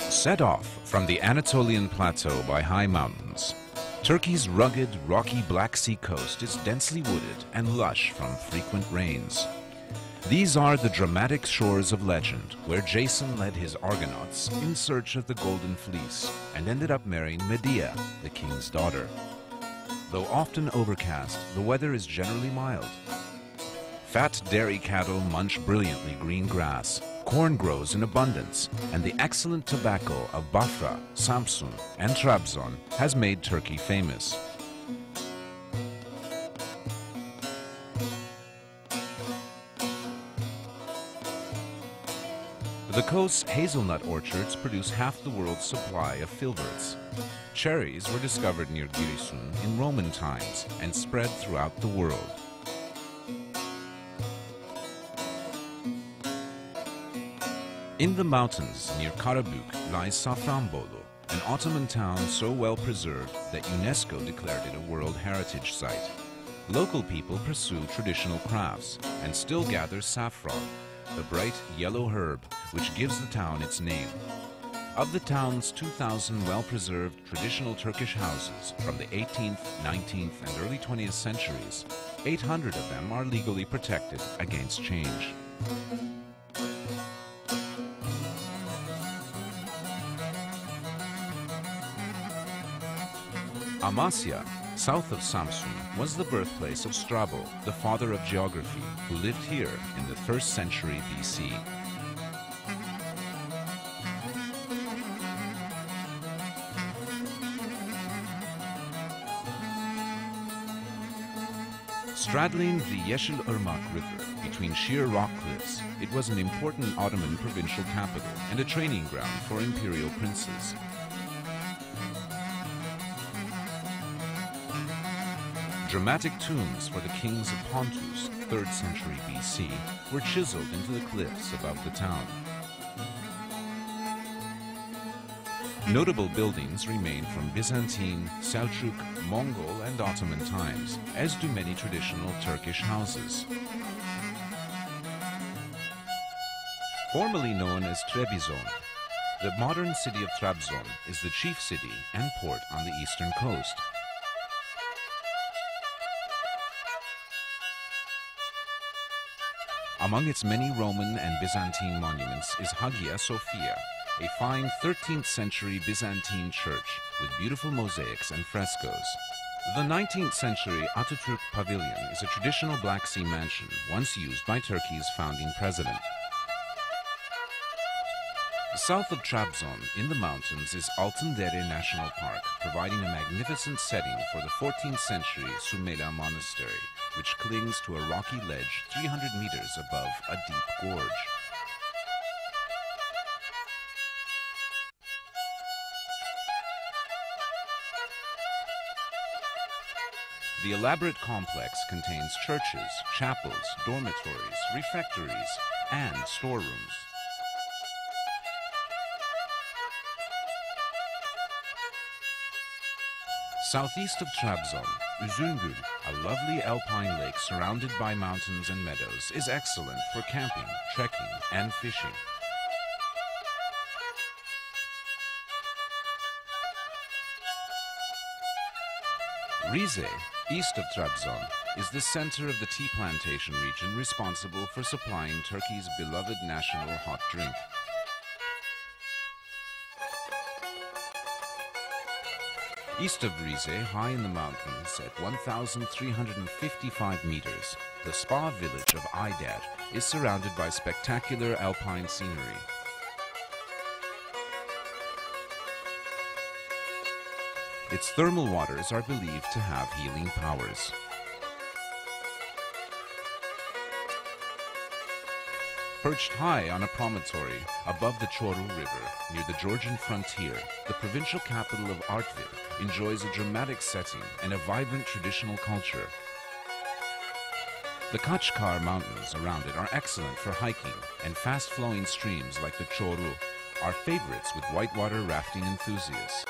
Set off from the Anatolian plateau by high mountains, Turkey's rugged, rocky Black Sea coast is densely wooded and lush from frequent rains. These are the dramatic shores of legend, where Jason led his Argonauts in search of the Golden Fleece and ended up marrying Medea, the king's daughter. Though often overcast, the weather is generally mild. Fat dairy cattle munch brilliantly green grass, corn grows in abundance, and the excellent tobacco of Bafra, Samsun, and Trabzon has made Turkey famous. The coast's hazelnut orchards produce half the world's supply of filberts. Cherries were discovered near Giresun in Roman times and spread throughout the world. In the mountains near Karabük lies Safranbolu, an Ottoman town so well preserved that UNESCO declared it a World Heritage Site. Local people pursue traditional crafts and still gather saffron, the bright yellow herb which gives the town its name. Of the town's 2,000 well-preserved traditional Turkish houses from the 18th, 19th, and early 20th centuries, 800 of them are legally protected against change. Amasya, south of Samsun, was the birthplace of Strabo, the father of geography, who lived here in the 1st century BC. Straddling the Yeşilırmak River between sheer rock cliffs, it was an important Ottoman provincial capital and a training ground for imperial princes. Dramatic tombs for the kings of Pontus, 3rd century BC, were chiseled into the cliffs above the town. Notable buildings remain from Byzantine, Selçuk, Mongol, and Ottoman times, as do many traditional Turkish houses. Formerly known as Trebizond, the modern city of Trabzon is the chief city and port on the eastern coast. Among its many Roman and Byzantine monuments is Hagia Sophia, a fine 13th century Byzantine church with beautiful mosaics and frescoes. The 19th century Atatürk Pavilion is a traditional Black Sea mansion once used by Turkey's founding president. South of Trabzon, in the mountains, is Altındere National Park, providing a magnificent setting for the 14th century Sümela Monastery, which clings to a rocky ledge 300 meters above a deep gorge. The elaborate complex contains churches, chapels, dormitories, refectories, and storerooms. Southeast of Trabzon, Üzüngül, a lovely alpine lake surrounded by mountains and meadows, is excellent for camping, trekking, and fishing. Rize, east of Trabzon, is the center of the tea plantation region responsible for supplying Turkey's beloved national hot drink. East of Rize, high in the mountains at 1,355 meters, the spa village of Ayder is surrounded by spectacular alpine scenery. Its thermal waters are believed to have healing powers. Perched high on a promontory above the Çoruh River near the Georgian frontier, the provincial capital of Artvin enjoys a dramatic setting and a vibrant traditional culture. The Kaçkar Mountains around it are excellent for hiking, and fast-flowing streams like the Çoruh are favorites with whitewater rafting enthusiasts.